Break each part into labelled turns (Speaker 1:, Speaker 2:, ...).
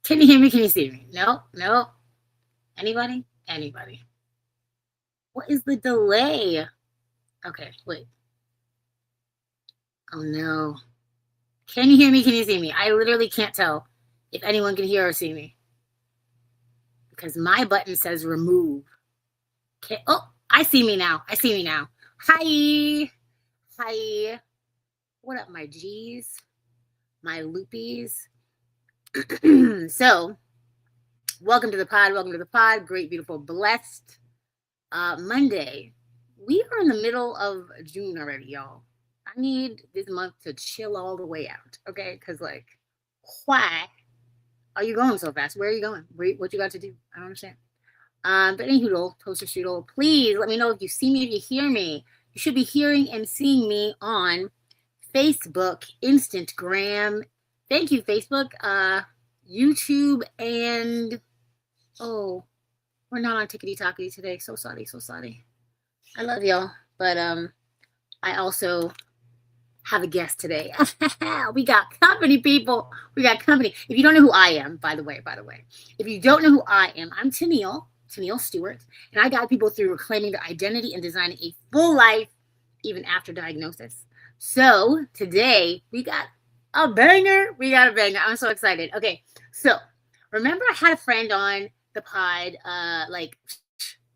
Speaker 1: Can you hear me? Can you see me? No, no. Anybody? Anybody? What is the delay? Okay, wait. Oh no. Can you hear me? Can you see me? I literally can't tell if anyone can hear or see me because my button says remove. Okay. Oh, I see me now. I see me now. Hi. Hi. What up, my G's? My loopies? So, welcome to the pod. Welcome to the pod. Great, beautiful, blessed Monday. We are in the middle of June already, y'all. I need this month to chill all the way out, okay? Because, like, why are you going so fast? Where are you going? What you got to do? I don't understand. But anywho, toaster strudel, please let me know if you see me, if you hear me. You should be hearing and seeing me on Facebook, Instagram. Thank you, Facebook, YouTube, and oh, we're not on Tickety Talkity today. So sorry, so sorry. I love y'all, but I also have a guest today. We got company, people. We got company. If you don't know who I am, by the way, if you don't know who I am, I'm Tenille Stewart, and I guide people through reclaiming their identity and designing a full life, even after diagnosis. So today we got a banger. We got a banger. I'm so excited. Okay, so remember I had a friend on the pod like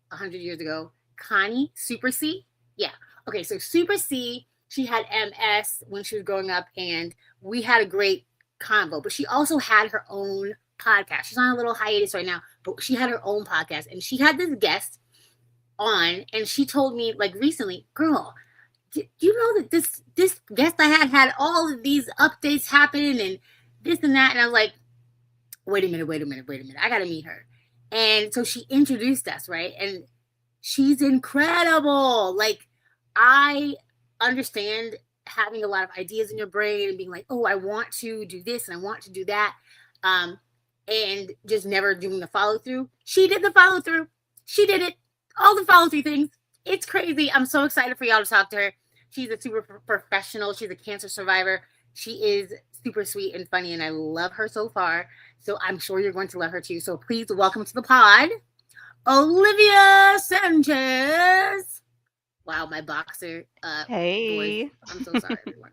Speaker 1: 100 years ago, Connie Super C. Yeah. Okay, so Super C, she had MS when she was growing up, and we had a great convo. But she also had her own podcast. She's on a little hiatus right now, but she had her own podcast, and she had this guest on, and she told me like recently, girl, do you know that this guest I had all of these updates happening and this and that, and I was like, wait a minute, I gotta meet her. And so she introduced us, right? And she's incredible. Like, I understand having a lot of ideas in your brain and being like, oh, I want to do this and I want to do that. And just never doing the follow through. She did the follow through. She did it. All the follow through things. It's crazy. I'm so excited for y'all to talk to her. She's a super professional. She's a cancer survivor. She is super sweet and funny, and I love her so far. So I'm sure you're going to love her too. So please welcome to the pod, Olivia Sanchez. Wow, my boxer voice.
Speaker 2: Hey.
Speaker 1: I'm so sorry, everyone.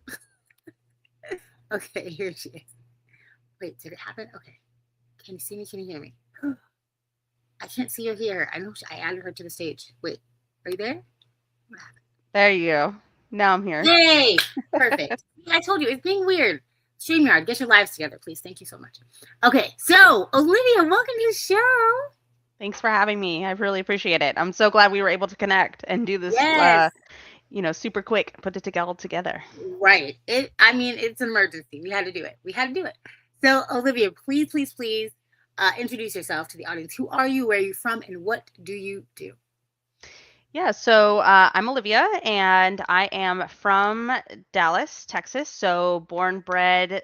Speaker 1: Okay, here she is. Wait, did it happen? Okay. Can you see me? Can you hear me? I can't see or hear her. I know I added her to the stage. Wait, are you there? What happened?
Speaker 2: There you go. Now I'm here.
Speaker 1: Yay! Perfect. I told you, it's being weird. StreamYard, get your lives together, please. Thank you so much. Okay, so Olivia, welcome to the show.
Speaker 2: Thanks for having me. I really appreciate it. I'm so glad we were able to connect and do this,
Speaker 1: Yes.
Speaker 2: super quick, put it all together.
Speaker 1: Right. It's an emergency. We had to do it. We had to do it. So, Olivia, please introduce yourself to the audience. Who are you? Where are you from? And what do you do?
Speaker 2: Yeah, so I'm Olivia, and I am from Dallas, Texas. So born, bred,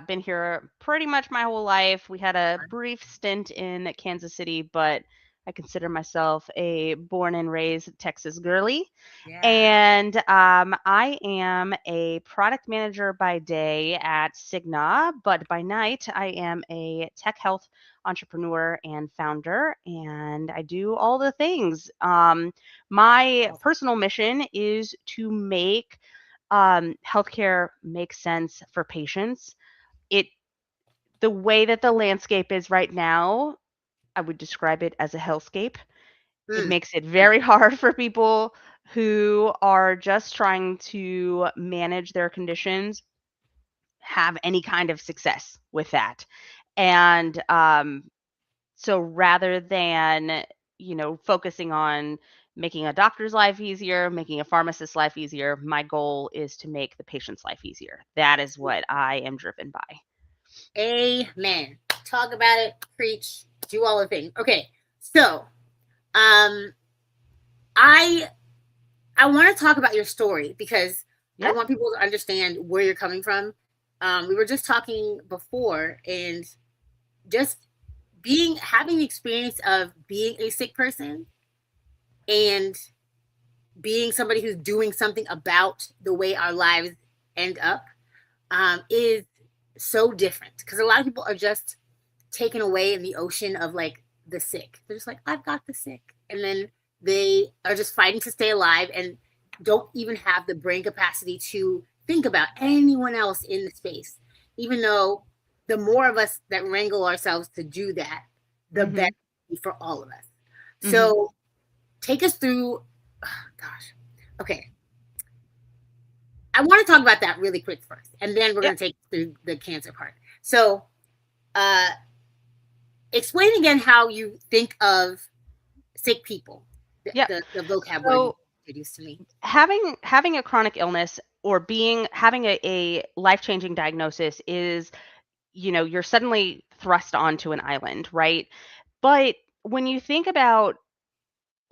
Speaker 2: been here pretty much my whole life. We had a brief stint in Kansas City, but I consider myself a born and raised Texas girly.
Speaker 1: Yeah.
Speaker 2: And I am a product manager by day at Cigna, but by night I am a tech health entrepreneur and founder, and I do all the things. My personal mission is to make healthcare make sense for patients. It the way that the landscape is right now, I would describe it as a hellscape. It
Speaker 1: Mm.
Speaker 2: makes it very hard for people who are just trying to manage their conditions have any kind of success with that. And so rather than, focusing on making a doctor's life easier, making a pharmacist's life easier, my goal is to make the patient's life easier. That is what I am driven by.
Speaker 1: Amen. Talk about it, preach, do all the things. Okay. So, um, I I want to talk about your story because I
Speaker 2: Yeah.
Speaker 1: want people to understand where you're coming from. We were just talking before, and just having the experience of being a sick person and being somebody who's doing something about the way our lives end up is so different because a lot of people are just taken away in the ocean of like the sick. They're just like, I've got the sick. And then they are just fighting to stay alive and don't even have the brain capacity to think about anyone else in the space. Even though the more of us that wrangle ourselves to do that, the better
Speaker 2: Mhm.
Speaker 1: for all of us.
Speaker 2: Mhm.
Speaker 1: So take us through, oh, gosh. Okay. I want to talk about that really quick first, and then we're
Speaker 2: Yeah.
Speaker 1: going to take through the cancer part. So, uh, explain again how you think of sick people,
Speaker 2: Yeah.
Speaker 1: the vocab word you
Speaker 2: So
Speaker 1: introduced to me.
Speaker 2: having a chronic illness or being having a life-changing diagnosis is, you're suddenly thrust onto an island, right? But when you think about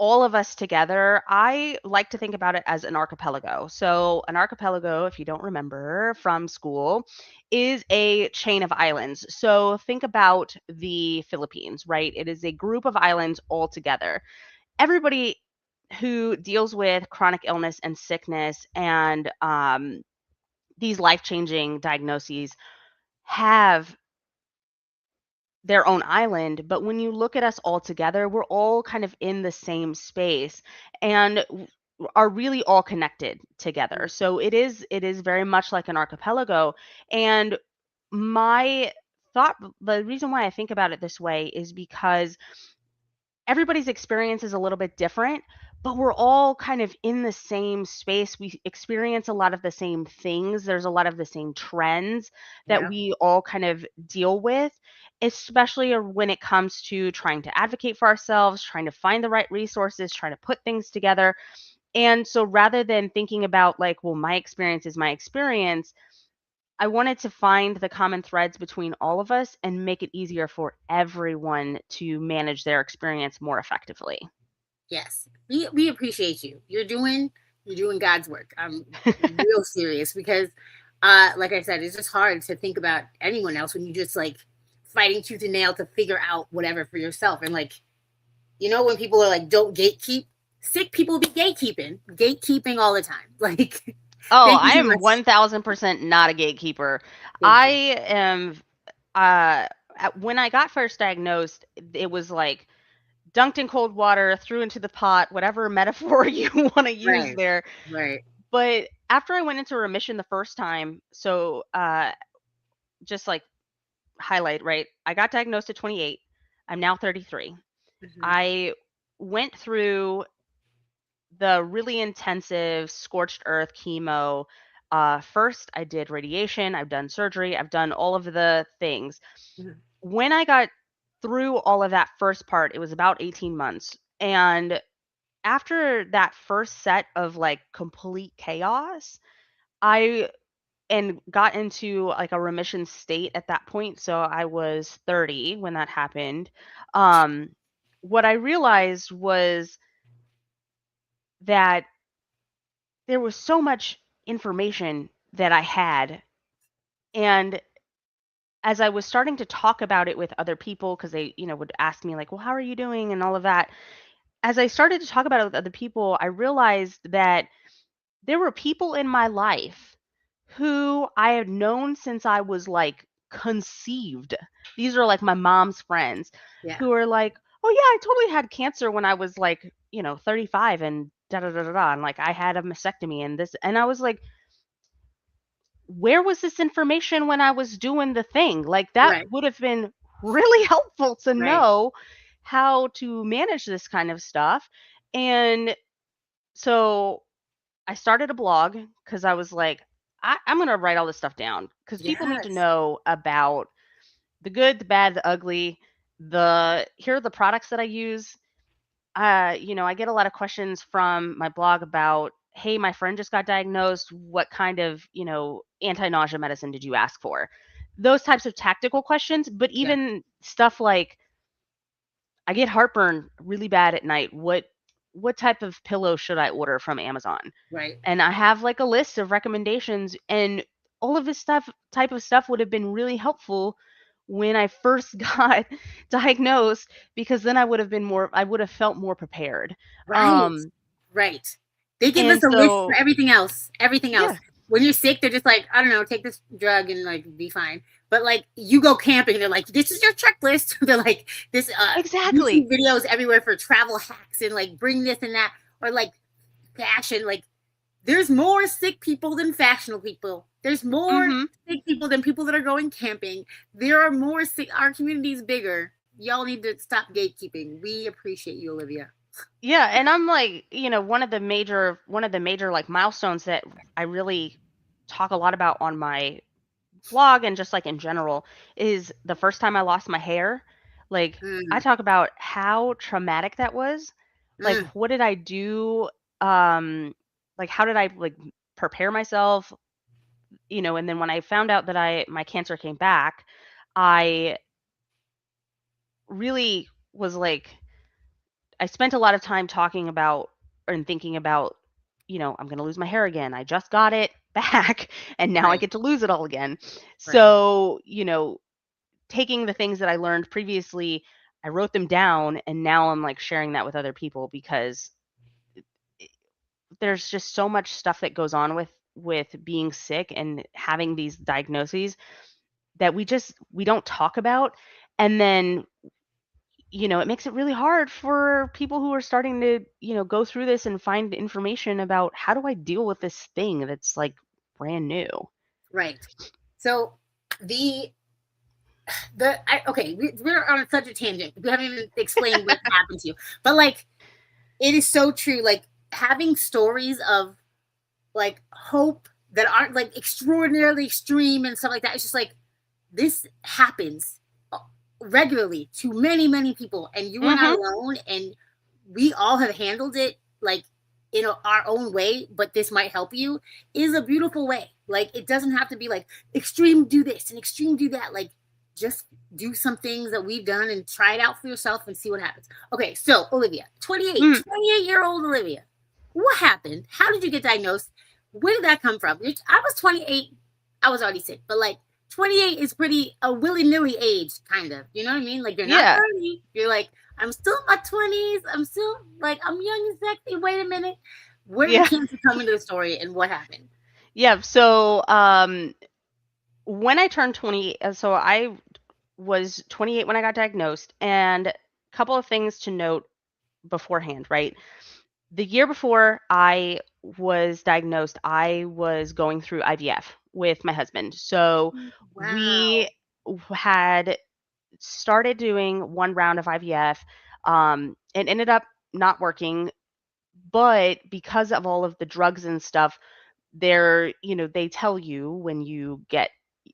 Speaker 2: all of us together, I like to think about it as an archipelago. So, an archipelago, if you don't remember from school, is a chain of islands. So, think about the Philippines, right? It is a group of islands all together. Everybody who deals with chronic illness and sickness and these life changing diagnoses have their own island, but when you look at us all together, we're all kind of in the same space and are really all connected together.
Speaker 1: Mm.
Speaker 2: So it is very much like an archipelago. And my the reason why I think about it this way is because everybody's experience is a little bit different, but we're all kind of in the same space. We experience a lot of the same things. There's a lot of the same trends that
Speaker 1: Yeah,
Speaker 2: we all kind of deal with, especially when it comes to trying to advocate for ourselves, trying to find the right resources, trying to put things together. And so rather than thinking about like, well, my experience is my experience, I wanted to find the common threads between all of us and make it easier for everyone to manage their experience more effectively.
Speaker 1: yes, we appreciate you. You're doing God's work. I'm real serious because, like I said, it's just hard to think about anyone else when you just like fighting tooth and nail to figure out whatever for yourself. And like, when people are like, don't gatekeep, sick people be gatekeeping all the time. Like,
Speaker 2: Oh,
Speaker 1: thank you
Speaker 2: I
Speaker 1: so
Speaker 2: am
Speaker 1: much.
Speaker 2: 1000% not a gatekeeper.
Speaker 1: Thank
Speaker 2: I
Speaker 1: you.
Speaker 2: am when I got first diagnosed, it was like dunked in cold water, threw into the pot, whatever metaphor you want to use
Speaker 1: Right,
Speaker 2: there.
Speaker 1: right.
Speaker 2: But after I went into remission the first time, so just like highlight, right? I got diagnosed at 28. I'm now 33.
Speaker 1: Mhm,
Speaker 2: I went through the really intensive scorched earth chemo. First, I did radiation, I've done surgery, I've done all of the things.
Speaker 1: mhm.
Speaker 2: When I got through all of that first part, it was about 18 months. And after that first set of like complete chaos, I and got into like a remission state at that point. So I was 30 when that happened. Um, what I realized was that there was so much information that I had. And as I was starting to talk about it with other people, because they, would ask me, like, well, how are you doing? And all of that. As I started to talk about it with other people, I realized that there were people in my life who I had known since I was like conceived. These are like my mom's friends
Speaker 1: Yeah,
Speaker 2: who are like, oh, yeah, I totally had cancer when I was like, 35 and da da da da da. And like I had a mastectomy and this. And I was like, where was this information when I was doing the thing? Like that
Speaker 1: right,
Speaker 2: would have been really helpful to
Speaker 1: right.
Speaker 2: know how to manage this kind of stuff. And so I started a blog because I was like, I'm going to write all this stuff down because people need to
Speaker 1: Yes,
Speaker 2: know about the good, the bad, the ugly, here are the products that I use. I get a lot of questions from my blog about, hey, my friend just got diagnosed. What kind of, anti-nausea medicine did you ask for? Those types of tactical questions, but
Speaker 1: yeah,
Speaker 2: even stuff like, I get heartburn really bad at night. What type of pillow should I order from Amazon?
Speaker 1: right,
Speaker 2: And I have like a list of recommendations, and all of this type of stuff would have been really helpful when I first got diagnosed, because then I would have felt more prepared.
Speaker 1: right,
Speaker 2: Um,
Speaker 1: right. They give us
Speaker 2: and
Speaker 1: a list for
Speaker 2: so
Speaker 1: everything else. Everything else.
Speaker 2: yeah,
Speaker 1: When you're sick, they're just like, I don't know, take this drug and like be fine. But like you go camping, they're like, this is your checklist. They're like, this
Speaker 2: Exactly.
Speaker 1: YouTube videos everywhere for travel hacks and like bring this and that, or like fashion. Like there's more sick people than fashionable people. There's more
Speaker 2: Mhm.
Speaker 1: sick people than people that are going camping. There are more sick. Our community is bigger. Y'all need to stop gatekeeping. We appreciate you, Olivia.
Speaker 2: Yeah, and I'm like, one of the major like milestones that I really talk a lot about on my blog and just like in general is the first time I lost my hair. Like I
Speaker 1: Mm,
Speaker 2: talk about how traumatic that was. Like
Speaker 1: mm,
Speaker 2: what did I do? Um like how did I like prepare myself? And then when I found out that I my cancer came back, I really was like I spent a lot of time talking about and thinking about, I'm going to lose my hair again. I just got it back and now I
Speaker 1: right,
Speaker 2: get to lose it all again.
Speaker 1: right,
Speaker 2: So, taking the things that I learned previously, I wrote them down and now I'm like sharing that with other people because there's just so much stuff that goes on with being sick and having these diagnoses that we don't talk about. And then it makes it really hard for people who are starting to, go through this and find information about how do I deal with this thing that's like brand new.
Speaker 1: right. So the okay, we're on such a tangent. We haven't even explained what happened to you, but like it is so true. Like having stories of like hope that aren't like extraordinarily extreme and stuff like that. It's just like this happens regularly to many people, and you are not
Speaker 2: Mhm.
Speaker 1: alone. And we all have handled it like in our own way, but this might help you is a beautiful way. Like it doesn't have to be like extreme do this and extreme do that. Like just do some things that we've done and try it out for yourself and see what happens. Okay, so Olivia,
Speaker 2: Mm.
Speaker 1: 28-year-old Olivia, what happened? How did you get diagnosed? Where did that come from? I was 28. I was already sick, but like 28 is pretty a willy-nilly age, kind of. You know what I mean? Like you're not
Speaker 2: Yeah.
Speaker 1: 30. You're like, I'm still in my 20s. I'm still like, I'm young and sexy. Wait a minute. Where did
Speaker 2: Yeah.
Speaker 1: cancer come into the story and what happened?
Speaker 2: Yeah. So, when I turned 20, so I was 28 when I got diagnosed, and a couple of things to note beforehand, right? The year before I was diagnosed, I was going through IVF with my husband. So we
Speaker 1: Wow.
Speaker 2: had started doing one round of IVF. It ended up not working, but because of all of the drugs and stuff, they tell you when you get,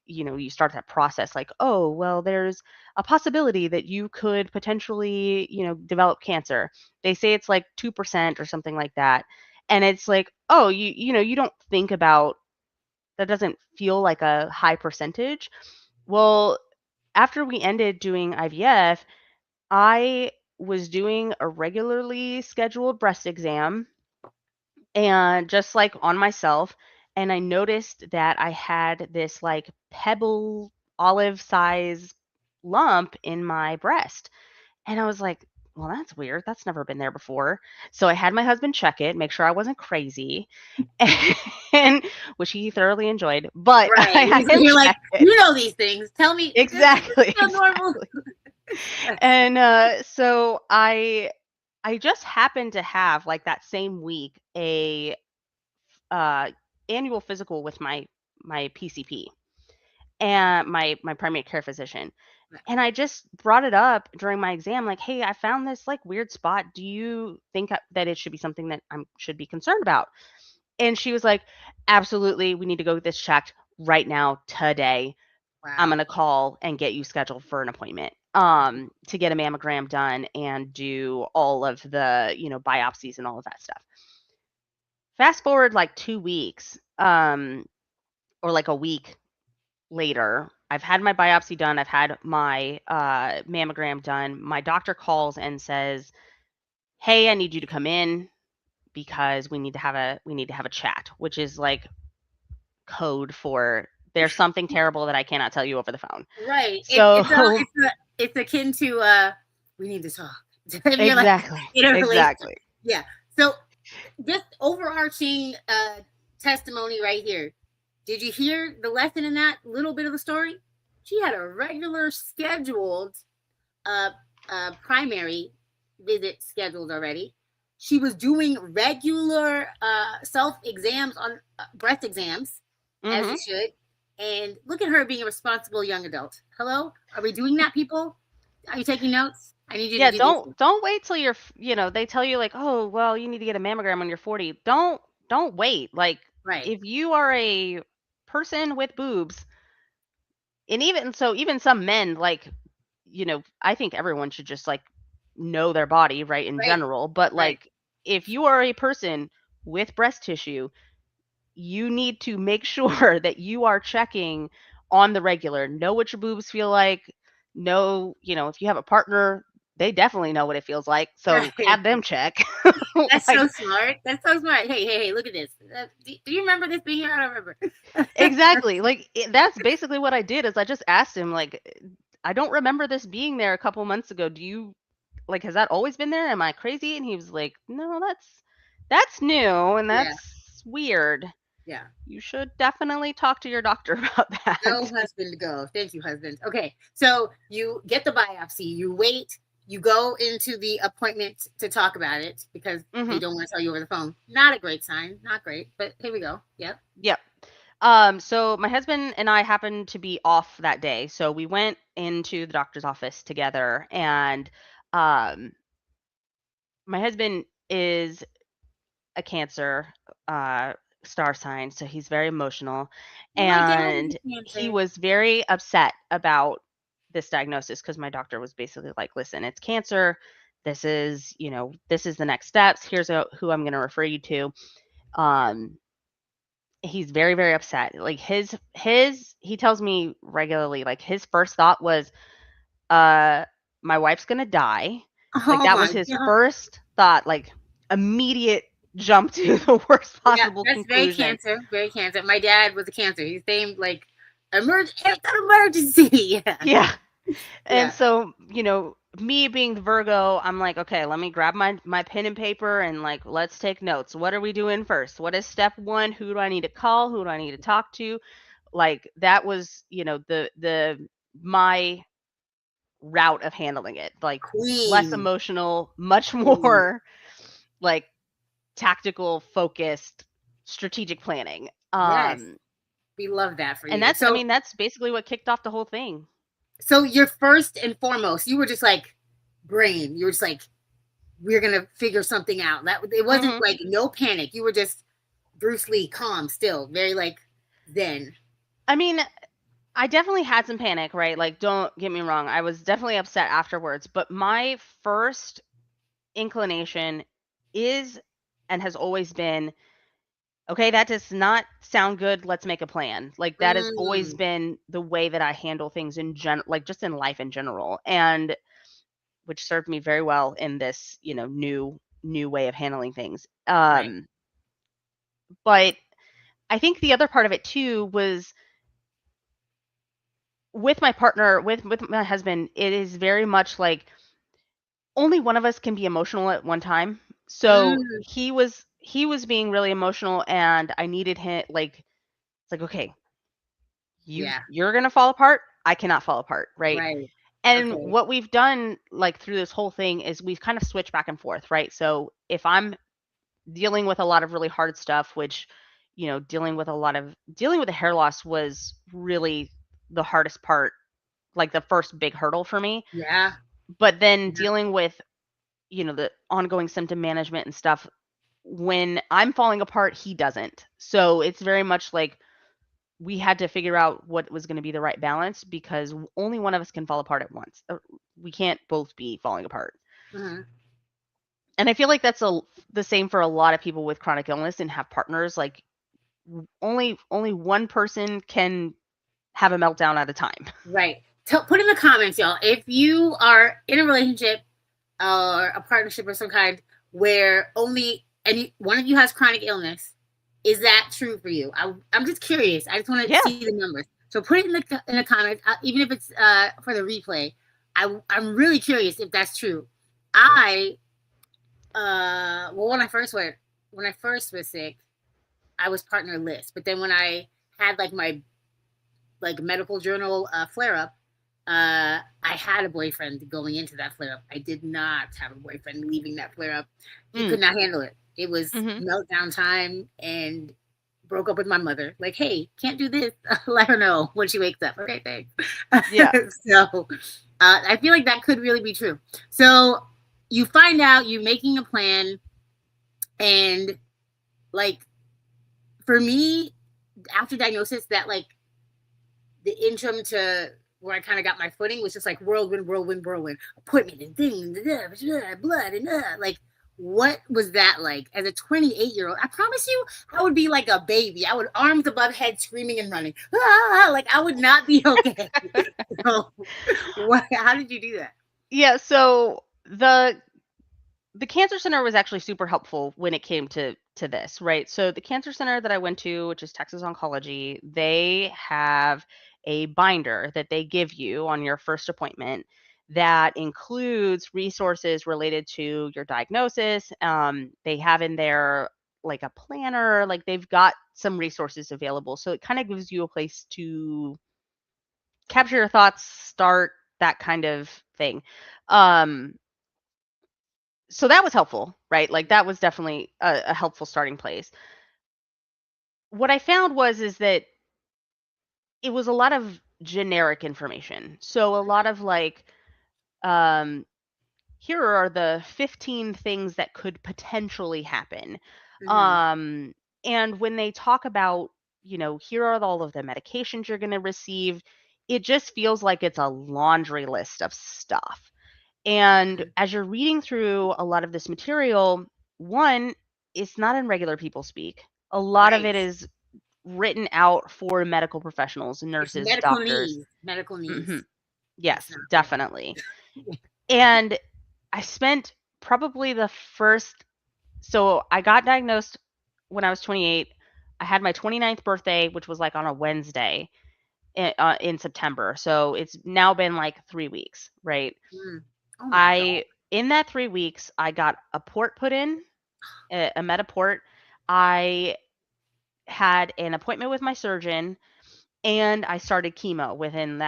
Speaker 2: you start that process like, oh, well, there's a possibility that you could potentially, develop cancer. They say it's like 2% or something like that. And it's like, oh, you don't think about that, doesn't feel like a high percentage. Well, after we ended doing IVF, I was doing a regularly scheduled breast exam and just like on myself, and I noticed that I had this like pebble olive size lump in my breast. And I was like, well, that's weird. That's never been there before. So I had my husband check it, make sure I wasn't crazy, and which he thoroughly enjoyed. But
Speaker 1: Right.
Speaker 2: I had him
Speaker 1: You're like,
Speaker 2: check it.
Speaker 1: you know these things. Tell me, does this
Speaker 2: Exactly,
Speaker 1: feel normal?
Speaker 2: exactly.
Speaker 1: That's
Speaker 2: And so I just happened to have like that same week a uh, annual physical with my PCP and my primary care physician. And I just brought it up during my exam, like, hey, I found this like weird spot. Do you think that it should be something that I should be concerned about? And she was like, absolutely, we need to go get this checked right now, today. I'm
Speaker 1: wow.
Speaker 2: gonna call and get you scheduled for an appointment to get a mammogram done and do all of the biopsies and all of that stuff. Fast forward like 2 weeks, or like a week later, I've had my biopsy done. I've had my mammogram done. My doctor calls and says, "Hey, I need you to come in because we need to have a chat," which is like code for there's something terrible that I cannot tell you over the phone.
Speaker 1: Right.
Speaker 2: So
Speaker 1: It's akin to we need to talk. And you're like
Speaker 2: exactly,
Speaker 1: in a relationship.
Speaker 2: exactly.
Speaker 1: Yeah. So just overarching testimony right here. Did you hear the lesson in that little bit of the story? She had a regular scheduled uh, primary visit scheduled already. She was doing regular self exams on breast exams, as
Speaker 2: Mm-hmm.
Speaker 1: you should. And look at her being a responsible young adult. Hello, are we doing that, people? Are you taking notes? I need you to
Speaker 2: Yeah,
Speaker 1: do this.
Speaker 2: don't wait till you're, they tell you like, "Oh, well, you need to get a mammogram when you're 40." Don't wait. Like
Speaker 1: Right,
Speaker 2: if you are a person with boobs, and even some men like, I think everyone should just like know their body, right, in
Speaker 1: right,
Speaker 2: general, but
Speaker 1: right.
Speaker 2: like if you are a person with breast tissue, you need to make sure that you are checking on the regular. Know what your boobs feel like. Know, if you have a partner, they definitely know what it feels like. So
Speaker 1: Right.
Speaker 2: have them check.
Speaker 1: That's
Speaker 2: Like
Speaker 1: so smart. That's so smart. Hey, look at this. Do you remember this being here? I don't remember.
Speaker 2: exactly. Like that's basically what I did is I just asked him like, I don't remember this being there a couple months ago. Do you like has that always been there? Am I crazy? And he was like, "No, that's new and
Speaker 1: Yeah,
Speaker 2: that's weird.
Speaker 1: yeah.
Speaker 2: You should definitely talk to your doctor about
Speaker 1: Go,
Speaker 2: that."
Speaker 1: husband, go. Thank you, husband. Okay, so you get the biopsy, you wait, you go into the appointment to talk about it because they
Speaker 2: Mhm.
Speaker 1: don't want to tell you over the phone. Not a great sign, not great, but here we go. Yep.
Speaker 2: Yep. So my husband and I happened to be off that day. So we went into the doctor's office together and um my husband is a Cancer uh star sign, so he's very emotional
Speaker 1: Well, my dad is
Speaker 2: and
Speaker 1: a
Speaker 2: he
Speaker 1: Cancer.
Speaker 2: was very upset about this diagnosis because my doctor was basically like, "Listen, it's cancer. This is the next steps. Here's who I'm going to refer you to." Um He's very, very upset. Like he tells me regularly, like his first thought was, uh, my wife's gonna die. Like
Speaker 1: Oh
Speaker 2: that
Speaker 1: my
Speaker 2: was his
Speaker 1: god.
Speaker 2: first thought, like immediate jump to the worst
Speaker 1: Yeah,
Speaker 2: possible
Speaker 1: that's very
Speaker 2: conclusion.
Speaker 1: Cancer. Very Cancer. My dad was a Cancer. He's named like it's an emergency. Yeah,
Speaker 2: Yeah. And
Speaker 1: yeah.
Speaker 2: so, me being the Virgo, I'm like, okay, let me grab my pen and paper and like let's take notes. What are we doing first? What is step one? Who do I need to call? Who do I need to talk to? Like that was, the my route of handling it, like less
Speaker 1: Queen,
Speaker 2: emotional, much
Speaker 1: queen.
Speaker 2: more like tactical, focused, strategic planning.
Speaker 1: Yes, we love that for
Speaker 2: And
Speaker 1: you.
Speaker 2: I mean, that's basically what kicked off the whole thing.
Speaker 1: So you're first and foremost, you were just like brain. You were just like, we're gonna figure something out. That it wasn't
Speaker 2: Mhm.
Speaker 1: like no panic. You were just Bruce Lee, calm, still, very like zen.
Speaker 2: I mean, I definitely had some panic, right? Like, don't get me wrong. I was definitely upset afterwards, but my first inclination is and has always been, okay, that does not sound good. Let's make a plan. Like that has always
Speaker 1: Mm,
Speaker 2: been the way that I handle things in like just in life in general. And which served me very well in this, new way of handling things.
Speaker 1: right.
Speaker 2: But I think the other part of it too was with my partner, with my husband, it is very much like only one of us can be emotional at one time. So
Speaker 1: Mm,
Speaker 2: he was being really emotional and I needed him like it's like, okay,
Speaker 1: yeah.
Speaker 2: you're gonna fall apart. I cannot fall apart, right?
Speaker 1: Right.
Speaker 2: And
Speaker 1: Okay.
Speaker 2: what we've done like through this whole thing is we've kind of switched back and forth, right? So if I'm dealing with a lot of really hard stuff, which, dealing with the hair loss was really the hardest part, like the first big hurdle for me.
Speaker 1: Yeah.
Speaker 2: But then
Speaker 1: Yeah.
Speaker 2: dealing with, the ongoing symptom management and stuff, when I'm falling apart, he doesn't. So it's very much like we had to figure out what was going to be the right balance because only one of us can fall apart at once. We can't both be falling apart.
Speaker 1: Mhm.
Speaker 2: And I feel like that's the same for a lot of people with chronic illness and have partners. Like only one person can have a meltdown at a time.
Speaker 1: Right. Put in the comments, y'all, if you are in a relationship or a partnership of some kind where only one of you has chronic illness, is that true for you? I'm just curious. I just want to
Speaker 2: Yeah.
Speaker 1: see the numbers. So put it in the comments, even if it's for the replay. I'm really curious if that's true. I well when I first was sick, I was partnerless, but then when I had like medical journal flare up, I had a boyfriend going into that flare up. I did not have a boyfriend leaving that flare up. He
Speaker 2: Mm.
Speaker 1: could not handle it. It was
Speaker 2: Mhm.
Speaker 1: meltdown time, and broke up with my mother. Like, hey, can't do this. Let her know when she wakes up. Okay, thanks.
Speaker 2: Yeah.
Speaker 1: So I feel like that could really be true. So you find out you're making a plan, and like for me, after diagnosis, that like the interim to where I kind of got my footing was just like whirlwind, whirlwind, whirlwind, appointment and thing, and blood and like, what was that like as a 28-year-old? I promise you, I would be like a baby. I would arms above head, screaming and running. Like I would not be okay. So, what? How did you do that?
Speaker 2: Yeah, so the cancer center was actually super helpful when it came to this, right? So the cancer center that I went to, which is Texas Oncology, they have a binder that they give you on your first appointment that includes resources related to your diagnosis. They have in there like a planner, like they've got some resources available. So it kind of gives you a place to capture your thoughts, start that kind of thing. Um, so that was helpful, right? Like that was definitely a helpful starting place. What I found was is that it was a lot of generic information. So a lot of like, um, here are the 15 things that could potentially happen.
Speaker 1: Mm-hmm.
Speaker 2: Um, and when they talk about, here are all of the medications you're going to receive, it just feels like it's a laundry list of stuff. And as you're reading through a lot of this material, one, it's not in regular people speak. A lot of it
Speaker 1: Right.
Speaker 2: is written out for medical professionals,
Speaker 1: It's
Speaker 2: nurses,
Speaker 1: medical
Speaker 2: doctors.
Speaker 1: needs. Medical
Speaker 2: Hmm.
Speaker 1: needs. It's
Speaker 2: Yes,
Speaker 1: not for everyone.
Speaker 2: definitely. And I spent probably the first, so I got diagnosed when I was 28. I had my 29th birthday, which was like on a Wednesday in September. So it's now been like 3 weeks, right?
Speaker 1: Mm. Oh my God.
Speaker 2: I In that 3 weeks, I got a port put in, a Metaport. I had an appointment with my surgeon, and I started chemo within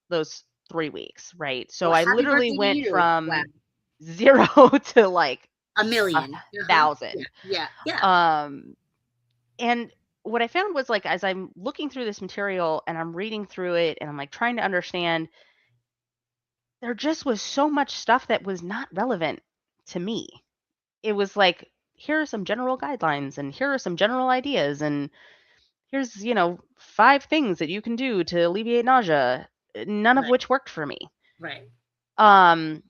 Speaker 2: those 3 weeks, right? So
Speaker 1: Well,
Speaker 2: I
Speaker 1: happy
Speaker 2: literally
Speaker 1: birthday to
Speaker 2: went
Speaker 1: you. Wow.
Speaker 2: from 0 to, like,
Speaker 1: A
Speaker 2: a
Speaker 1: million. Uh-huh. Yeah.
Speaker 2: 1,000.
Speaker 1: Yeah. Yeah.
Speaker 2: Um, and what I found was, like, as I'm looking through this material and I'm reading through it and I'm, like, trying to understand, there just was so much stuff that was not relevant to me. It was like, here are some general guidelines and here are some general ideas and here's, 5 things that you can do to alleviate nausea, none of
Speaker 1: Right.
Speaker 2: which worked for me.
Speaker 1: Right.
Speaker 2: Um,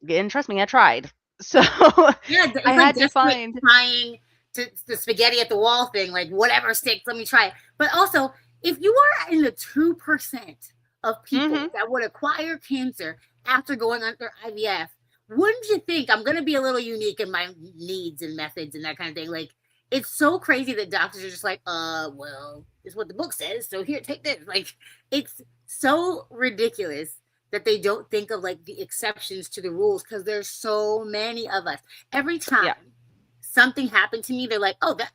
Speaker 2: and trust me, I tried. So
Speaker 1: Yeah.
Speaker 2: I
Speaker 1: It's like
Speaker 2: had to
Speaker 1: desperate
Speaker 2: find.
Speaker 1: trying to the spaghetti at the wall thing, like whatever sticks, let me try it. But also, if you are in the 2% of people
Speaker 2: Mhm.
Speaker 1: that would acquire cancer after going under IVF, wouldn't you think I'm going to be a little unique in my needs and methods and that kind of thing? Like, it's so crazy that doctors are just like, well, it's what the book says. So here, take this. Like, it's so ridiculous that they don't think of like the exceptions to the rules because there's so many of us. Every
Speaker 2: Yeah.
Speaker 1: time something happened to me, they're like, oh, that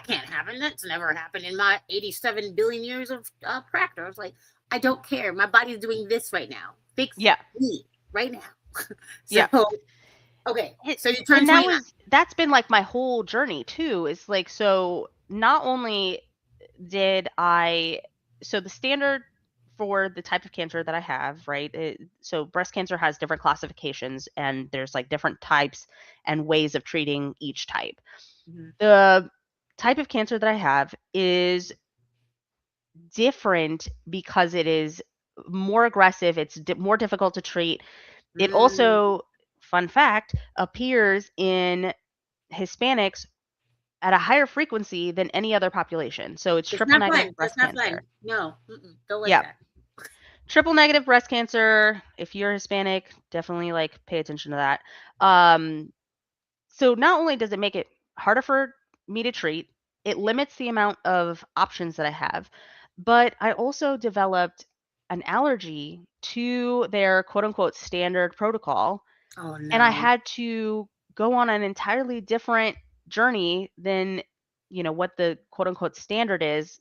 Speaker 1: can't happen. That's never happened in my 87 billion years of practice. I was like, I don't care. My body's doing this right now. Fix
Speaker 2: Yeah.
Speaker 1: me right now. So,
Speaker 2: Yeah.
Speaker 1: okay.
Speaker 2: It,
Speaker 1: So you turned
Speaker 2: and
Speaker 1: 29.
Speaker 2: that's been like my whole journey too. Is like, so not only did I so the standard for the type of cancer that I have, right? So breast cancer has different classifications and there's like different types and ways of treating each type.
Speaker 1: Mm-hmm.
Speaker 2: The type of cancer that I have is different because it is more aggressive, it's more difficult to treat. It
Speaker 1: Mm,
Speaker 2: also, fun fact, appears in Hispanics at a higher frequency than any other population. So it's
Speaker 1: it's
Speaker 2: triple
Speaker 1: not
Speaker 2: negative
Speaker 1: fun. That's
Speaker 2: breast
Speaker 1: not
Speaker 2: cancer.
Speaker 1: fun. No, don't like
Speaker 2: Yeah,
Speaker 1: that.
Speaker 2: triple negative breast cancer. If you're Hispanic, definitely like pay attention to that. Um, so not only does it make it harder for me to treat, it limits the amount of options that I have, but I also developed an allergy to their quote unquote standard protocol,
Speaker 1: Oh
Speaker 2: and I
Speaker 1: no.
Speaker 2: had to go on an entirely different journey than what the quote unquote standard is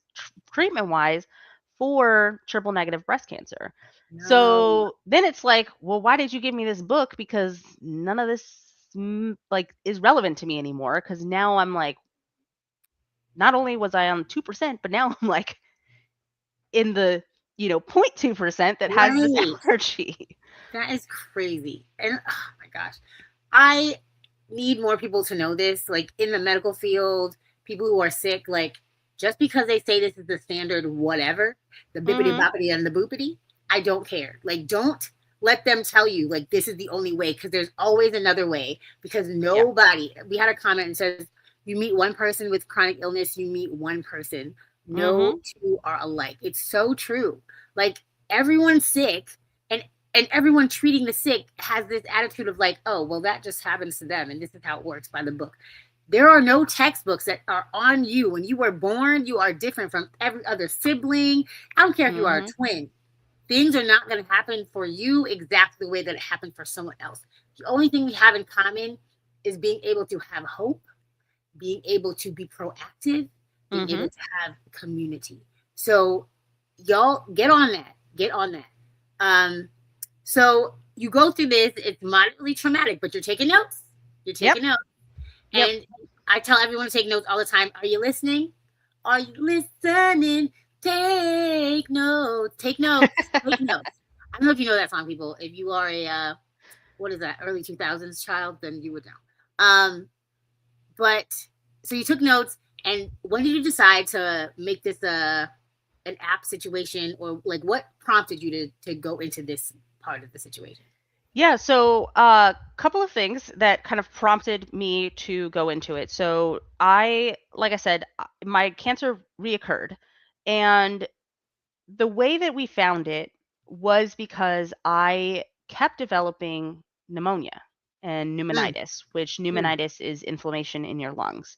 Speaker 2: treatment wise for triple negative breast cancer.
Speaker 1: No.
Speaker 2: So then it's like, well, why did you give me this book? Because none of this like is relevant to me anymore. Because now I'm like, not only was I on 2%, but now I'm like in the 0.2% that has this
Speaker 1: Right.
Speaker 2: allergy.
Speaker 1: That is crazy. And oh my gosh, I need more people to know this. Like in the medical field, people who are sick, like just because they say this is the standard, whatever, the bippity
Speaker 2: Mhm.
Speaker 1: boppity and the boopity, I don't care. Like, don't let them tell you like this is the only way because there's always another way. Because
Speaker 2: Yeah.
Speaker 1: nobody, we had a comment and says, you meet one person with chronic illness, you meet one person. No
Speaker 2: Mhm.
Speaker 1: two are alike. It's so true. Like everyone's sick, and everyone treating the sick has this attitude of like, oh, well, that just happens to them and this is how it works by the book. There are no textbooks that are on you. When you were born, you are different from every other sibling. I don't care if you are a
Speaker 2: Mhm.
Speaker 1: twin. Things are not going to happen for you exactly the way that it happened for someone else. The only thing we have in common is being able to have hope, being able to be proactive, being able
Speaker 2: Mhm.
Speaker 1: to have community. So y'all get on that. Get on that. So you go through this, it's moderately traumatic, but you're taking notes. You're
Speaker 2: Yep.
Speaker 1: taking notes.
Speaker 2: Yep.
Speaker 1: And I tell everyone to take notes all the time. Are you listening? Are you listening? Take notes. Take notes. Take notes. I don't know if you know that song, people. If you are a what is that, early 2000s child, then you would know. But so you took notes, and when did you decide to make this an app situation, or like what prompted you to go into this part of the situation?
Speaker 2: Yeah, so a couple of things that kind of prompted me to go into it. So like I said, my cancer reoccurred, and the way that we found it was because I kept developing pneumonia and
Speaker 1: Mm,
Speaker 2: pneumonitis, which
Speaker 1: mm.
Speaker 2: pneumonitis is inflammation in your lungs.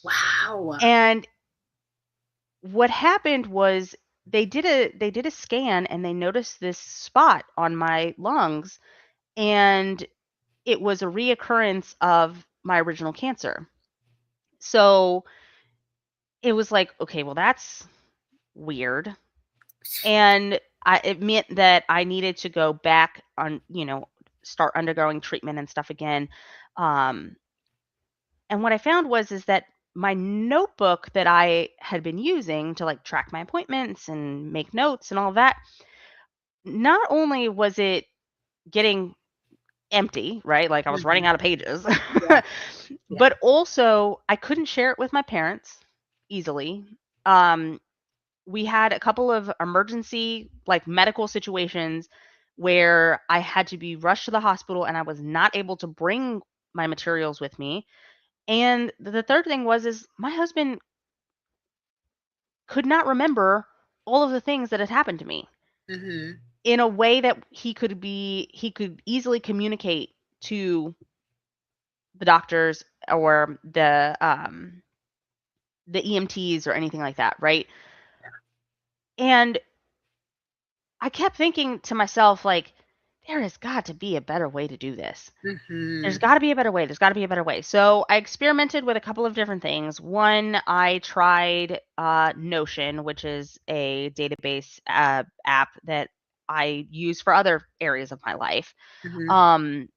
Speaker 1: Wow.
Speaker 2: And what happened was they did a scan and they noticed this spot on my lungs, and it was a reoccurrence of my original cancer. So it was like, okay, well, that's weird. And it meant that I needed to go back on, start undergoing treatment and stuff again. Um, and what I found was is that my notebook that I had been using to like track my appointments and make notes and all that, not only was it getting empty, right? Like I was running
Speaker 1: Mhm.
Speaker 2: out of pages.
Speaker 1: Yeah, yeah.
Speaker 2: But also I couldn't share it with my parents easily. Um, we had a couple of emergency like medical situations where I had to be rushed to the hospital and I was not able to bring my materials with me. And the third thing was is my husband could not remember all of the things that had happened to me
Speaker 1: Mhm.
Speaker 2: in a way that he could easily communicate to the doctors or the EMTs or anything like that, right? And I kept thinking to myself like there has got to be a better way to do this. There's
Speaker 1: Mhm.
Speaker 2: got to be a better way. There's got to be a better way. So I experimented with a couple of different things. One, I tried Notion, which is a database app that I use for other areas of my life.
Speaker 1: Mhm.
Speaker 2: Um,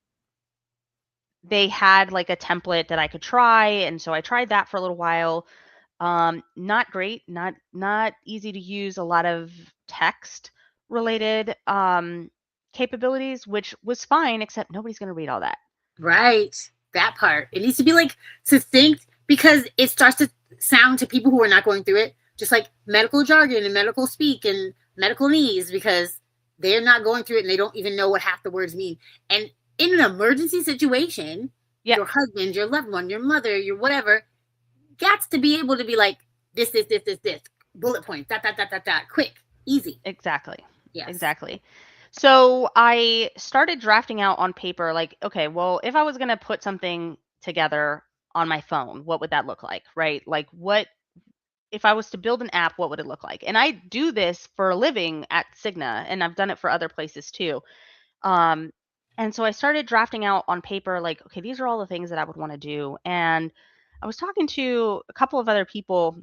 Speaker 2: they had like a template that I could try, and so I tried that for a little while. Not great, not easy to use, a lot of text related capabilities, which was fine, except nobody's going to read all that.
Speaker 1: Right. That part. It needs to be like succinct because it starts to sound to people who are not going through it just like medical jargon and medical speak and medical needs because they're not going through it and they don't even know what half the words mean. And in an emergency situation,
Speaker 2: Yep,
Speaker 1: your husband, your loved one, your mother, your whatever, gets to be able to be like this, bullet points, dot, quick, easy.
Speaker 2: exactly.
Speaker 1: Yes.
Speaker 2: Exactly. So I started drafting out on paper, like, okay, well, if I was going to put something together on my phone, what would that look like? Right? Like, what if I was to build an app, what would it look like? And I do this for a living at Cigna, and I've done it for other places too. Um, and so I started drafting out on paper, like, okay, these are all the things that I would want to do. And I was talking to a couple of other people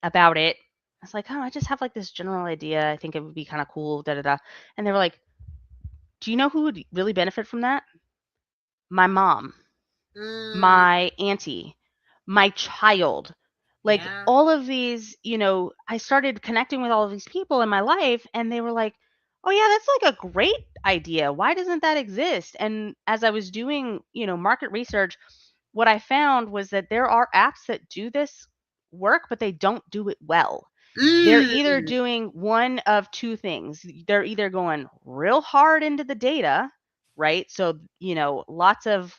Speaker 2: about it. I was like, oh, I just have like this general idea. I think it would be kind of cool, da da da. And they were like, do you know who would really benefit from that? My mom,
Speaker 1: Mm,
Speaker 2: my auntie, my child. Like
Speaker 1: yeah.
Speaker 2: all of these, I started connecting with all of these people in my life, and they were like, oh, yeah, that's like a great idea. Why doesn't that exist? And as I was doing, market research, what I found was that there are apps that do this work, but they don't do it well. They're either
Speaker 1: Mm,
Speaker 2: doing one of two things. They're either going real hard into the data, right? So, lots of,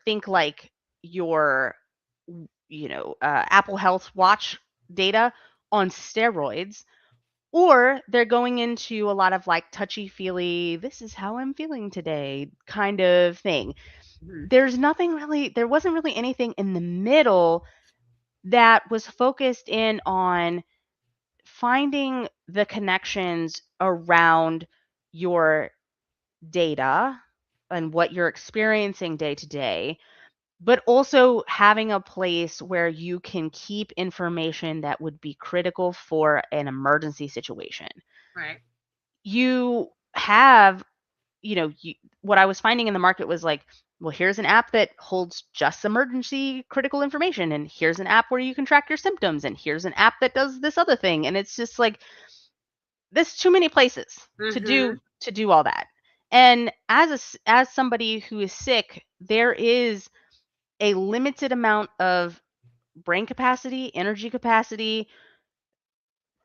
Speaker 2: think like your, Apple Health Watch data on steroids, or they're going into a lot of like touchy feely, this is how I'm feeling today kind of thing.
Speaker 1: mhm,
Speaker 2: There wasn't really anything in the middle that was focused in on finding the connections around your data and what you're experiencing day to day, but also having a place where you can keep information that would be critical for an emergency situation.
Speaker 1: right.
Speaker 2: You have, what I was finding in the market was like, well, here's an app that holds just emergency critical information, and here's an app where you can track your symptoms, and here's an app that does this other thing. And it's just like, there's too many places to
Speaker 1: Mm-hmm.
Speaker 2: do all that. And as somebody who is sick, there is a limited amount of brain capacity, energy capacity,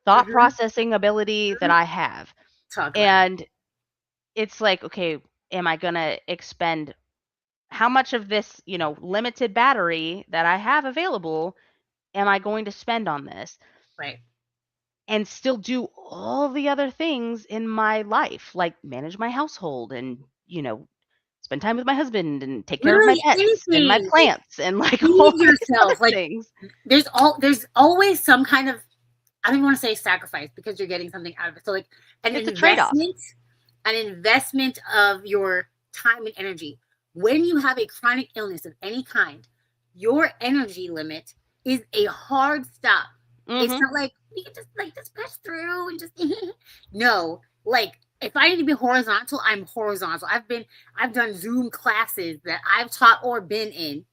Speaker 2: thought
Speaker 1: Mm-hmm.
Speaker 2: processing ability that
Speaker 1: Hmm.
Speaker 2: I have.
Speaker 1: Talk about it.
Speaker 2: And it's like, okay, am I going to expend how much of this, limited battery that I have available am I going to spend on this
Speaker 1: Right.
Speaker 2: and still do all the other things in my life, like manage my household and, spend time with my husband and take care of my
Speaker 1: Literally
Speaker 2: pets and my
Speaker 1: anything. Like,
Speaker 2: plants and like
Speaker 1: feed
Speaker 2: all these other
Speaker 1: yourself. Like,
Speaker 2: things.
Speaker 1: there's always some kind of, I don't even want to say sacrifice because you're getting something out of it. So like an
Speaker 2: It's a trade-off.
Speaker 1: investment, an investment of your time and energy. When you have a chronic illness of any kind, your energy limit is a hard stop. It's
Speaker 2: Mhm.
Speaker 1: not like we can just pass through and just no. Like if I need to be horizontal, I'm horizontal. I've done Zoom classes that I've taught or been in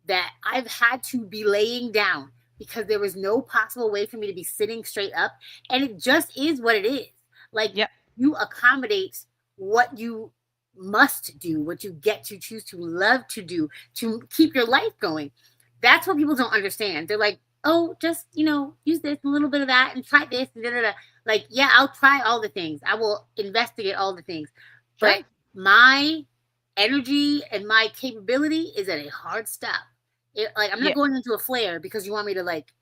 Speaker 1: that I've had to be laying down because there was no possible way for me to be sitting straight up. And it just is what it is. Like
Speaker 2: Yep.
Speaker 1: you accommodate what you must do, what you get to choose to love to do to keep your life going. That's what people don't understand. They're like, oh, just, use this, a little bit of that, and try this, and da, da, da. Like, yeah, I'll try all the things. I will investigate all the things. But
Speaker 2: Sure.
Speaker 1: my energy and my capability is at a hard stop. Like, I'm not
Speaker 2: Yeah.
Speaker 1: going into a flare because you want me to, like,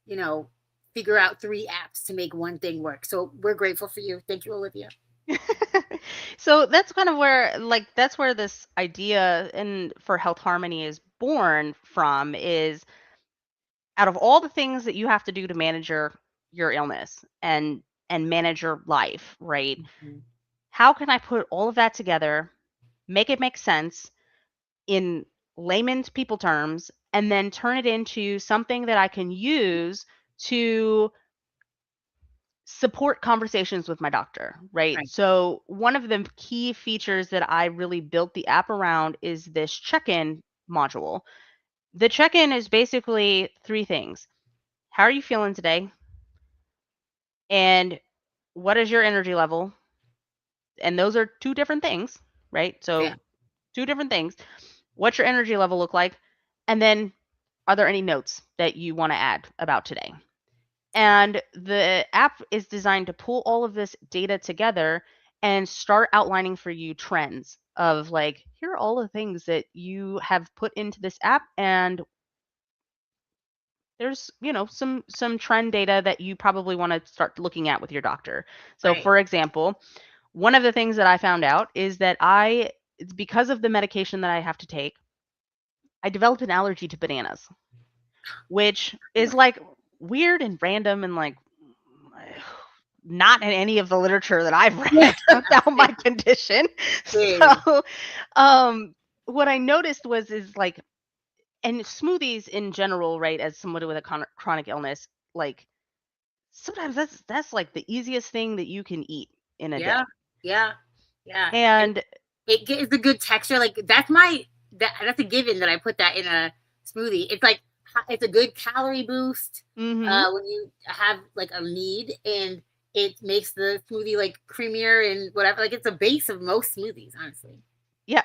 Speaker 1: you know, figure out 3 apps to make one thing work. So we're grateful for you. Thank you, Olivia.
Speaker 2: So that's kind of where, like, that's where this idea and for health harmony is born from, is out of all the things that you have to do to manage your illness and manage your life, right?
Speaker 1: Mhm.
Speaker 2: How can I put all of that together, make it make sense in layman's people terms, and then turn it into something that I can use to support conversations with my doctor, right?
Speaker 1: Right.
Speaker 2: So, one of the key features that I really built the app around is this check in module. The check in is basically three things: how are you feeling today? And what is your energy level? And those are two different things, right?
Speaker 1: Yeah.
Speaker 2: So, two different things. What's your energy level look like? And then, are there any notes that you want to add about today? And the app is designed to pull all of this data together and start outlining for you trends of like, here are all the things that you have put into this app, and there's, some trend data that you probably want to start looking at with your doctor. So
Speaker 1: Right.
Speaker 2: for example, one of the things that I found out is that it's because of the medication that I have to take, I developed an allergy to bananas, which is like weird and random and like not in any of the literature that I've
Speaker 1: Yeah.
Speaker 2: read about my condition.
Speaker 1: Same.
Speaker 2: So, um, what I noticed was is like and smoothies in general, right, as somebody with a chronic illness, like, sometimes that's, like, the easiest thing that you can eat in a day.
Speaker 1: Yeah, yeah, yeah. And
Speaker 2: And
Speaker 1: it gives a good texture. Like that's a given that I put that in a smoothie. It's like it's a good calorie boost
Speaker 2: mhm,
Speaker 1: when you have like a need, and it makes the smoothie like creamier and whatever. Like it's a base of most smoothies, honestly.
Speaker 2: yeah.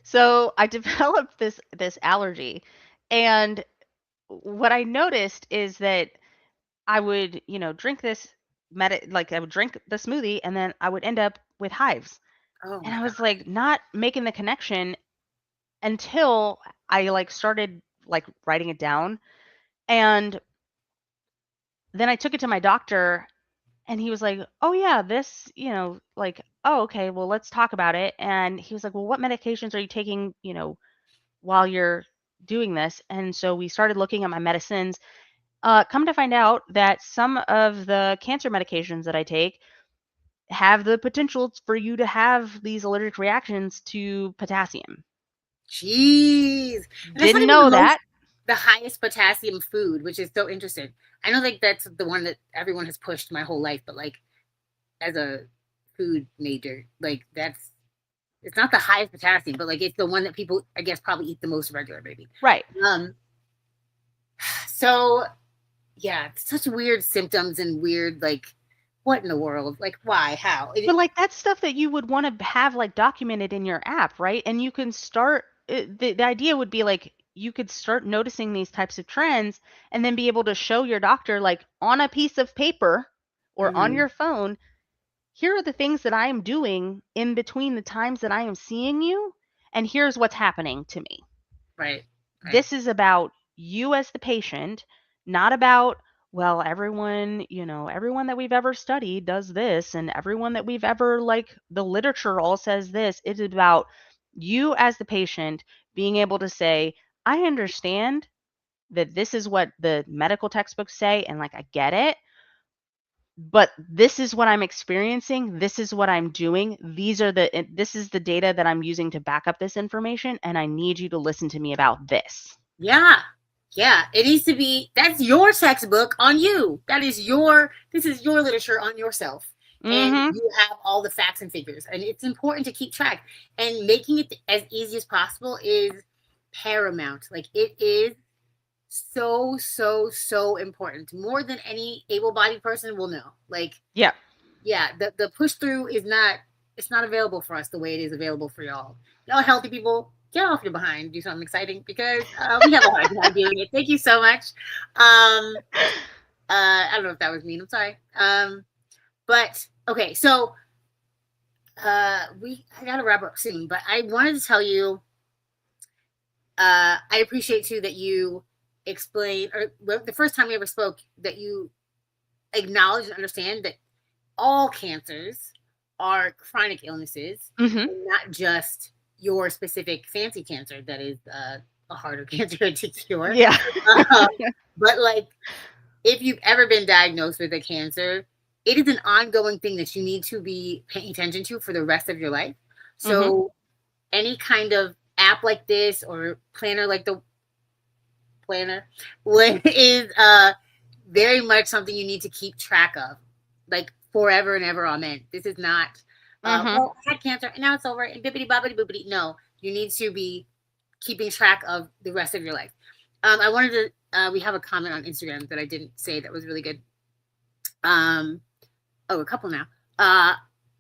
Speaker 2: So, I developed this allergy, and what I noticed is that I would, drink this like, I would drink the smoothie, and then I would end up with hives,
Speaker 1: Oh
Speaker 2: and
Speaker 1: my
Speaker 2: I
Speaker 1: god.
Speaker 2: was, like, not making the connection until I, like, started, like, writing it down, and then I took it to my doctor, and he was like, "Oh, yeah, this," like, "Oh, okay, well, let's talk about it," and he was like, "Well, what medications are you taking, while you're doing this?" And so we started looking at my medicines. Come to find out that some of the cancer medications that I take have the potential for you to have these allergic reactions to potassium.
Speaker 1: Jeez. And that's not
Speaker 2: Didn't
Speaker 1: even
Speaker 2: know that.
Speaker 1: the highest potassium food, which is so interesting. I know like that's the one that everyone has pushed my whole life, but like as a food major, like that's it's not the highest potassium, but like it's the one that people I guess probably eat the most regular, maybe.
Speaker 2: Right.
Speaker 1: Um so yeah, it's such weird symptoms and weird like what in the world? Like why? How?
Speaker 2: But, like, that's stuff that you would wanna have, like, documented in your app, right? And you can start the idea would be, like, you could start noticing these types of trends and then be able to show your doctor, like, on a piece of paper or on
Speaker 1: Mhm.
Speaker 2: your phone, "Here are the things that I am doing in between the times that I am seeing you, and here's what's happening to me."
Speaker 1: Right. Right.
Speaker 2: This is about you as the patient, not about, well, everyone that we've ever studied does this, and everyone that we've ever, like, the literature all says this. It is about you as the patient being able to say, I understand that this is what the medical textbooks say, and, like, I get it, but this is what I'm experiencing. This is what I'm doing. This is the data that I'm using to back up this information, and I need you to listen to me about this.
Speaker 1: Yeah. Yeah. It needs to be that's your textbook on you. This is your literature on yourself. And
Speaker 2: Mhm.
Speaker 1: you have all the facts and figures. And it's important to keep track. And making it as easy as possible is paramount. Like it is so, so, so important. More than any able-bodied person will know. Like,
Speaker 2: Yeah.
Speaker 1: yeah, the push through is not it's not available for us the way it is available for y'all. Y'all healthy people, get off your behind, do something exciting because we have a hard time doing it. Thank you so much. I don't know if that was mean. I'm sorry. But okay, so I gotta wrap up soon, but I wanted to tell you I appreciate too that you explain or the first time we ever spoke that you acknowledge and understand that all cancers are chronic illnesses
Speaker 2: Mhm.
Speaker 1: and not just your specific fancy cancer that is a harder cancer to cure.
Speaker 2: Yeah.
Speaker 1: Um, but like, if you've ever been diagnosed with a cancer, it is an ongoing thing that you need to be paying attention to for the rest of your life.
Speaker 2: Mhm.
Speaker 1: So, any kind of app like this or planner like the planner is very much something you need to keep track of, like forever and ever. Amen. This is not,
Speaker 2: Mhm.
Speaker 1: well, I had cancer and now it's over and bippity boppity boopity. No, you need to be keeping track of the rest of your life. I wanted to, we have a comment on Instagram that I didn't say that was really good. Um, oh, a couple now. Uh,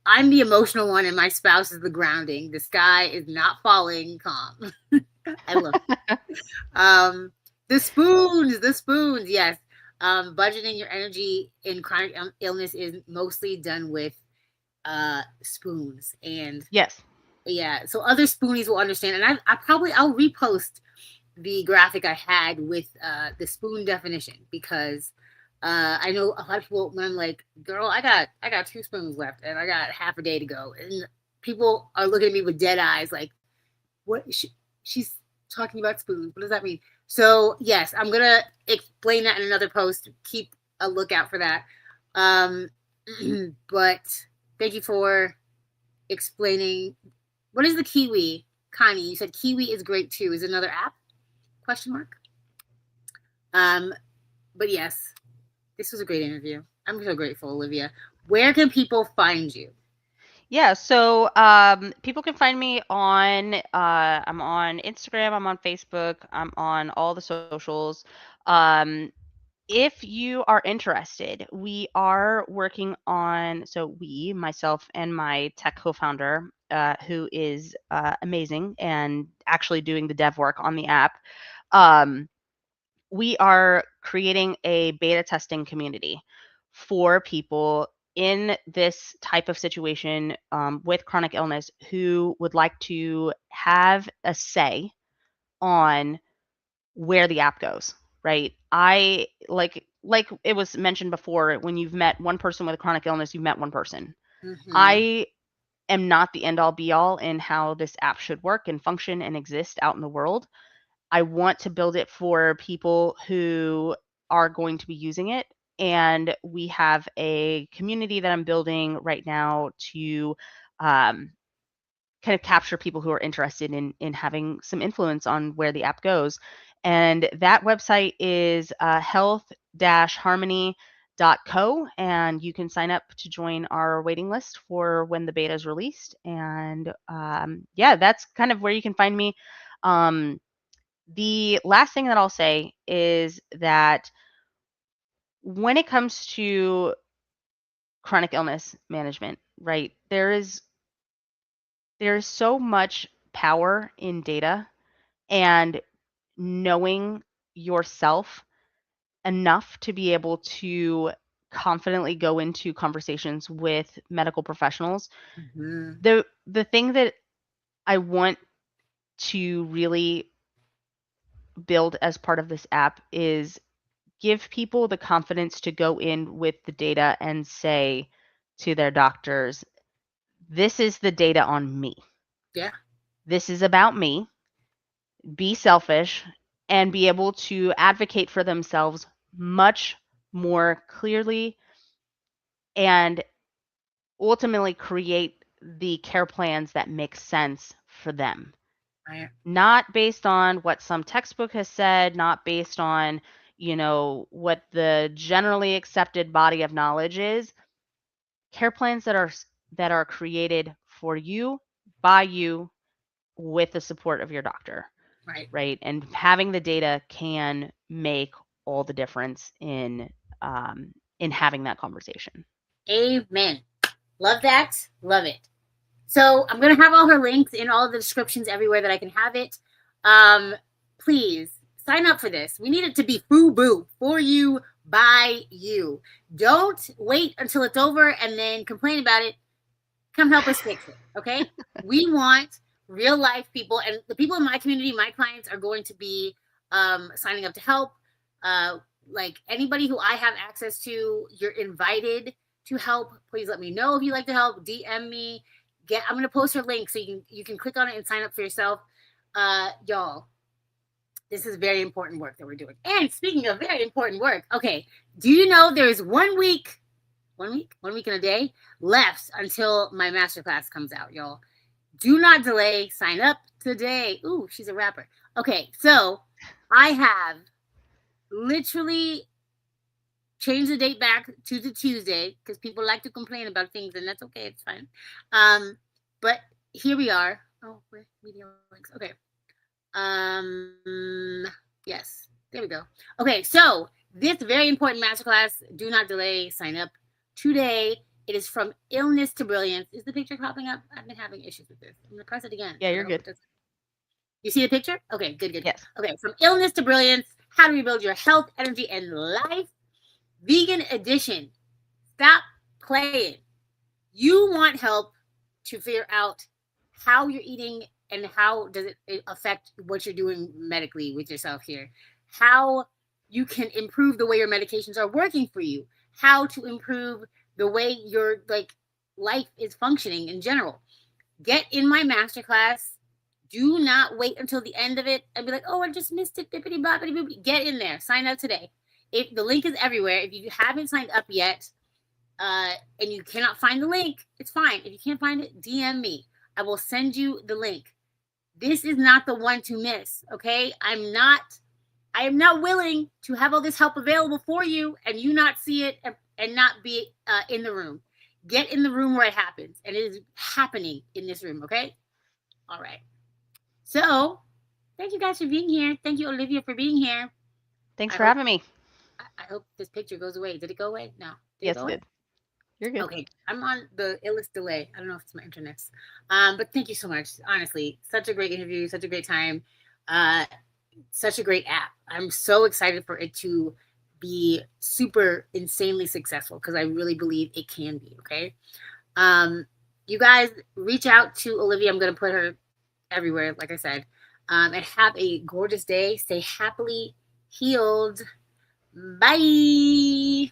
Speaker 1: I'm the emotional one and my spouse is the grounding. The sky is not falling calm. I love the spoons, yes. Budgeting your energy in chronic illness is mostly done with spoons, and
Speaker 2: Yes.
Speaker 1: yeah, so other spoonies will understand. And I'll repost the graphic I had with the spoon definition because I know a lot of people when I'm like, girl, I got two spoons left and I got half a day to go, and people are looking at me with dead eyes like, what she's talking about spoons. What does that mean? So yes, I'm gonna explain that in another post. Keep a lookout for that. Um, but thank you for explaining. What is the kiwi, Connie? You said kiwi is great too. Is it another app? Question mark. But yes, this was a great interview. I'm so grateful, Olivia. Where can people find you?
Speaker 2: Yeah, so people can find me on I'm on Instagram, I'm on Facebook, I'm on all the socials. Um, if you are interested, we are working on, so we, myself and my tech co-founder, who is amazing and actually doing the dev work on the app, um, we are creating a beta testing community for people in this type of situation with chronic illness who would like to have a say on where the app goes, right? I like it was mentioned before, when you've met one person with a chronic illness, you've met one person.
Speaker 1: Mm-hmm.
Speaker 2: I am not the end all be all in how this app should work and function and exist out in the world. I want to build it for people who are going to be using it. And we have a community that I'm building right now to um, kind of capture people who are interested in having some influence on where the app goes. And that website is health-harmony.co, and you can sign up to join our waiting list for when the beta is released. And yeah, that's kind of where you can find me. The last thing that I'll say is that when it comes to chronic illness management, right, there is so much power in data and knowing yourself enough to be able to confidently go into conversations with medical professionals.
Speaker 1: Mm-hmm.
Speaker 2: The thing that I want to really build as part of this app is give people the confidence to go in with the data and say to their doctors, this is the data on me.
Speaker 1: Yeah.
Speaker 2: This is about me. Be selfish and be able to advocate for themselves much more clearly and ultimately create the care plans that make sense for them.
Speaker 1: Right.
Speaker 2: Not based on what some textbook has said, not based on, what the generally accepted body of knowledge is. Care plans that are created for you, by you, with the support of your doctor,
Speaker 1: Right.
Speaker 2: right? And having the data can make all the difference in having that conversation.
Speaker 1: Amen. Love that. Love it. So I'm gonna have all her links in all the descriptions everywhere that I can have it. Um, please sign up for this. We need it to be FUBU, for you, by you. Don't wait until it's over and then complain about it. Come help us fix it. Okay? We want real life people, and the people in my community, my clients, are going to be signing up to help. Uh, like anybody who I have access to, you're invited to help. Please let me know if you'd like to help. DM me. I'm gonna post her link so you can click on it and sign up for yourself. Y'all, this is very important work that we're doing. And speaking of very important work, okay, do you know there's 1 week, 1 week and a day left until my masterclass comes out, y'all. Do not delay. Sign up today. Ooh, she's a rapper. Okay, so I have literally changed the date back to the Tuesday because people like to complain about things, and that's okay. It's fine. But here we are. Oh, where media links? Okay. Yes, there we go. Okay, so this very important masterclass, do not delay, sign up today. It is from illness to brilliance. Is the picture popping up? I've been having issues with this. I'm gonna press it again.
Speaker 2: Yeah,
Speaker 1: I
Speaker 2: you're
Speaker 1: hope
Speaker 2: good.
Speaker 1: it doesn't. You see the picture? Okay, good, good, good.
Speaker 2: Yes.
Speaker 1: Okay, from illness to brilliance, how to rebuild your health, energy, and life. Vegan edition. Stop playing. You want help to figure out how you're eating and how does it affect what you're doing medically with yourself here. How you can improve the way your medications are working for you. How to improve the way your life is functioning in general. Get in my masterclass. Do not wait until the end of it and be like, oh, I just missed it. Bippity boppity boopity. Get in there. Sign up today. If the link is everywhere, if you haven't signed up yet, and you cannot find the link, it's fine. If you can't find it, DM me. I will send you the link. This is not the one to miss, okay? I am not willing to have all this help available for you and you not see it and not be in the room. Get in the room where it happens, and it is happening in this room, okay? All right. So, thank you guys for being here. Thank you, Olivia, for being here.
Speaker 2: Thanks for having me.
Speaker 1: I hope this picture goes away. Did it go away? No.
Speaker 2: Yes, it did. You're good.
Speaker 1: Okay, I'm on the illest delay. I don't know if it's my internet. But thank you so much. Honestly, such a great interview, such a great time, such a great app. I'm so excited for it to be super insanely successful because I really believe it can be. Okay, you guys reach out to Olivia. I'm going to put her everywhere, like I said, and have a gorgeous day. Stay happily healed. Bye.